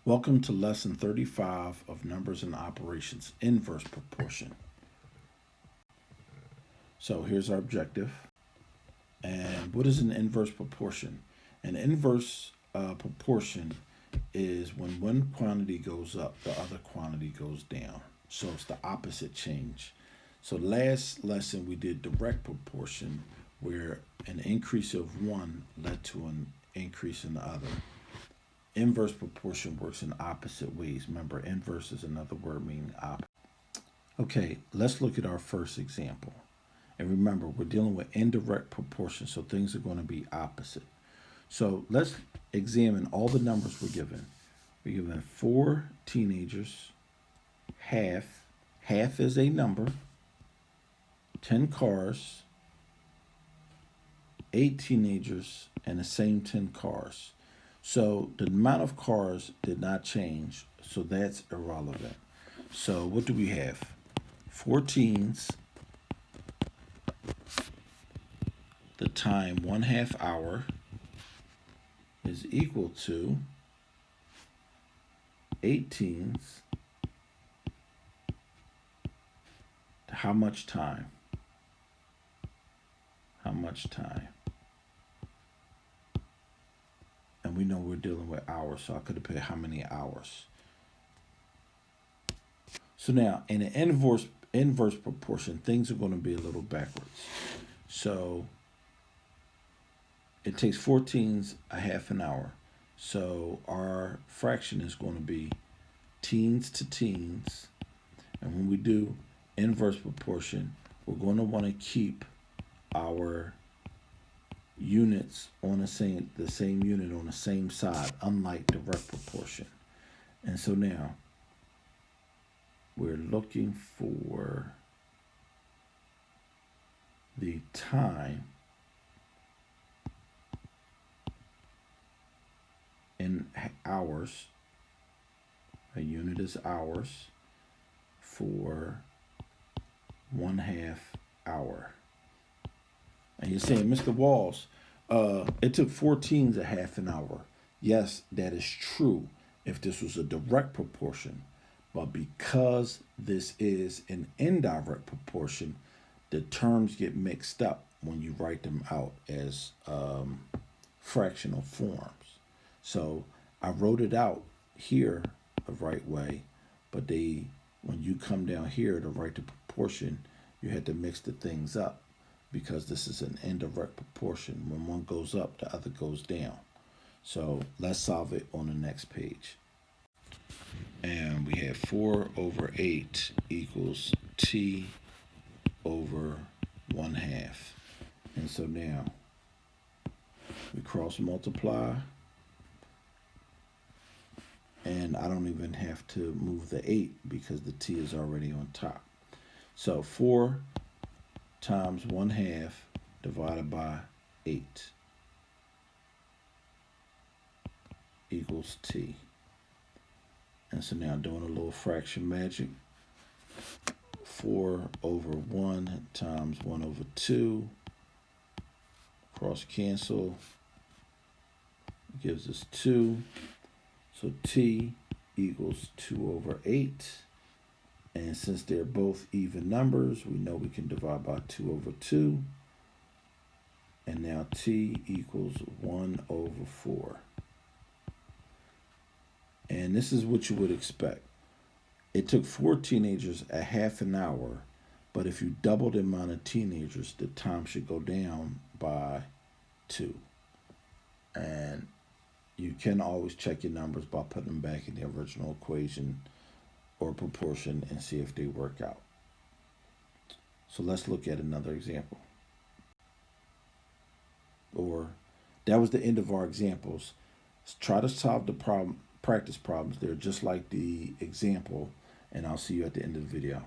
Welcome to lesson 35 of Numbers and Operations, Inverse Proportion. So here's our objective. And what is an inverse proportion? An inverse proportion is when one quantity goes up, the other quantity goes down. So it's the opposite change. So last lesson we did direct proportion, where an increase of one led to an increase in the other. Inverse proportion works in opposite ways. Remember, inverse is another word meaning opposite. Okay, let's look at our first example. And remember, we're dealing with indirect proportion, so things are going to be opposite. So let's examine all the numbers we're given. We're given 4 teenagers, half is a number, 10 cars, 8 teenagers, and the same 10 cars. So the amount of cars did not change, so that's irrelevant. So what do we have? 4 teens, the time 1/2 hour is equal to 8 teens. How much time? How much time? And we know we're dealing with hours, so I could have put how many hours. So now, in an inverse proportion, things are going to be a little backwards. So it takes 4 teens a half an hour. So our fraction is going to be teens to teens. And when we do inverse proportion, we're going to want to keep our units on the same unit on the same side, unlike direct proportion. And so now we're looking for the time in hours. A unit is hours for 1/2 hour. And you're saying, Mr. Walls, it took 4 teens a half an hour. Yes, that is true if this was a direct proportion. But because this is an indirect proportion, the terms get mixed up when you write them out as fractional forms. So I wrote it out here the right way, but when you come down here to write the proportion, you had to mix the things up because this is an indirect proportion. When one goes up, the other goes down. So let's solve it on the next page. And we have 4/8 equals t over 1/2. And so now we cross multiply. And I don't even have to move the 8 because the t is already on top. So 4 times 1/2 divided by 8 equals t. And so now doing a little fraction magic, 4/1 times 1/2, cross cancel, gives us 2. So t equals 2/8. And since they're both even numbers, we know we can divide by 2/2. And now t equals 1/4. And this is what you would expect. It took 4 teenagers a half an hour, but if you double the amount of teenagers, the time should go down by 2. And you can always check your numbers by putting them back in the original equation or proportion and see if they work out. So let's look at another example. Or that was the end of our examples. Let's try to solve the practice problems. They're just like the example, and I'll see you at the end of the video.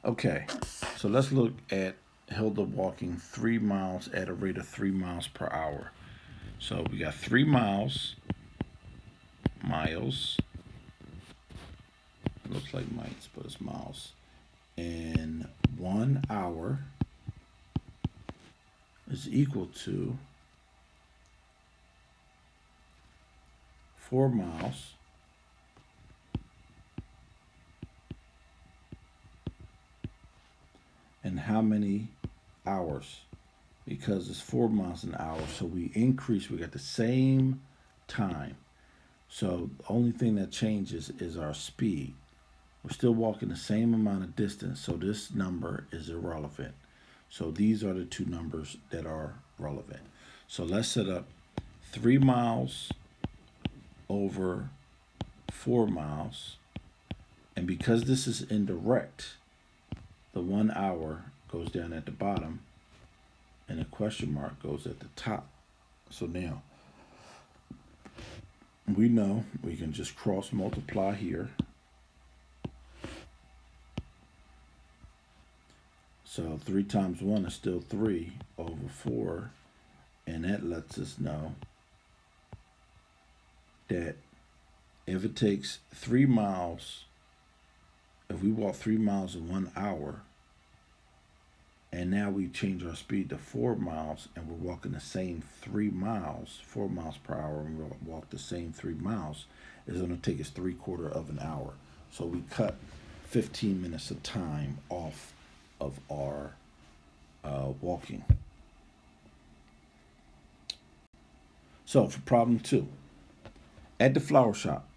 Okay, so let's look at Hilda walking 3 miles at a rate of 3 miles per hour. So we got 3 miles, miles, looks like miles, but it's miles, in 1 hour is equal to 4 miles in how many hours? Because it's 4 miles an hour, so we got the same time. So the only thing that changes is our speed. We're still walking the same amount of distance, so this number is irrelevant. So these are the two numbers that are relevant. So let's set up 3 miles over 4 miles. And because this is indirect, the 1 hour goes down at the bottom and a question mark goes at the top. So now we know we can just cross multiply here. So 3 times 1 is still 3 over 4. And that lets us know that if it takes 3 miles, if we walk 3 miles in 1 hour, and now we change our speed to 4 miles, and we're walking the same 3 miles, 4 miles per hour, and we'll walk the same 3 miles, it's going to take us 3/4 of an hour. So we cut 15 minutes of time off of our walking. So for problem 2, at the flower shop,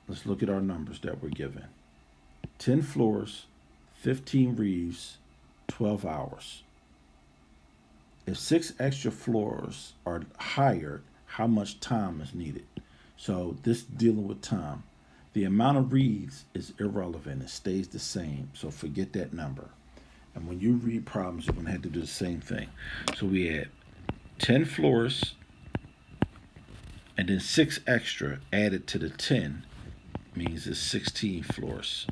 let's look at our numbers that we're given. 10 floors, 15 wreaths, 12 hours. If 6 extra floors are hired, how much time is needed? So this dealing with time. The amount of wreaths is irrelevant. It stays the same. So forget that number. And when you read problems, you're going to have to do the same thing. So we had 10 floors, and then 6 extra added to the 10 means it's 16 floors.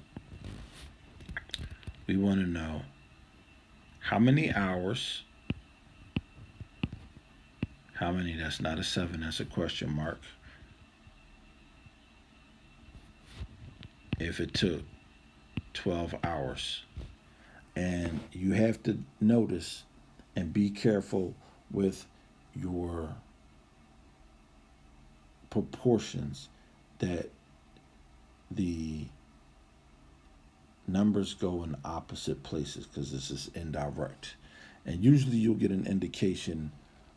We want to know how many hours, how many, that's not a 7, that's a question mark, if it took 12 hours. And you have to notice and be careful with your proportions that the numbers go in opposite places because this is indirect. And usually you'll get an indication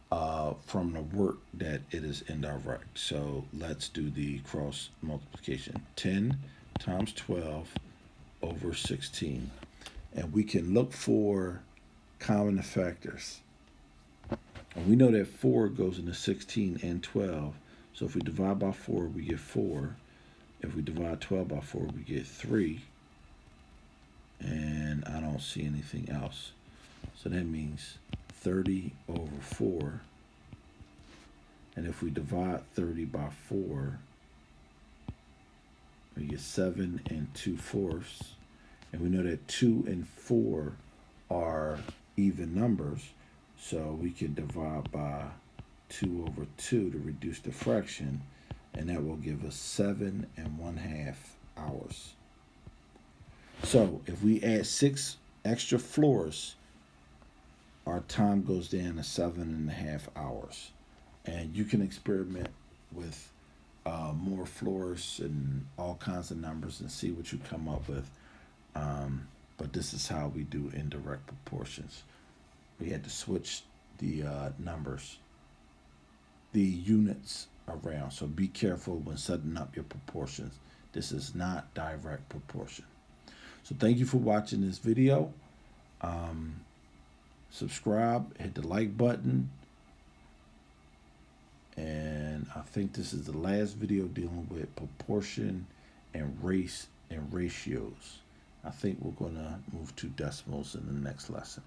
from the work that it is indirect. So let's do the cross multiplication. 10 times 12 over 16. And we can look for common factors. And we know that 4 goes into 16 and 12. So if we divide by 4, we get 4. If we divide 12 by 4, we get 3. And I don't see anything else. So that means 30 over 4. And if we divide 30 by 4, we get 7 and 2/4. And we know that 2 and 4 are even numbers. So we can divide by 2 over 2 to reduce the fraction. And that will give us 7 1/2 hours. So if we add 6 extra floors, our time goes down to 7.5 hours. And you can experiment with more floors and all kinds of numbers and see what you come up with. But this is how we do indirect proportions. We had to switch the numbers, the units around. So be careful when setting up your proportions. This is not direct proportion. So thank you for watching this video. Subscribe, hit the like button. And I think this is the last video dealing with proportion and race and ratios. I think we're going to move to decimals in the next lesson.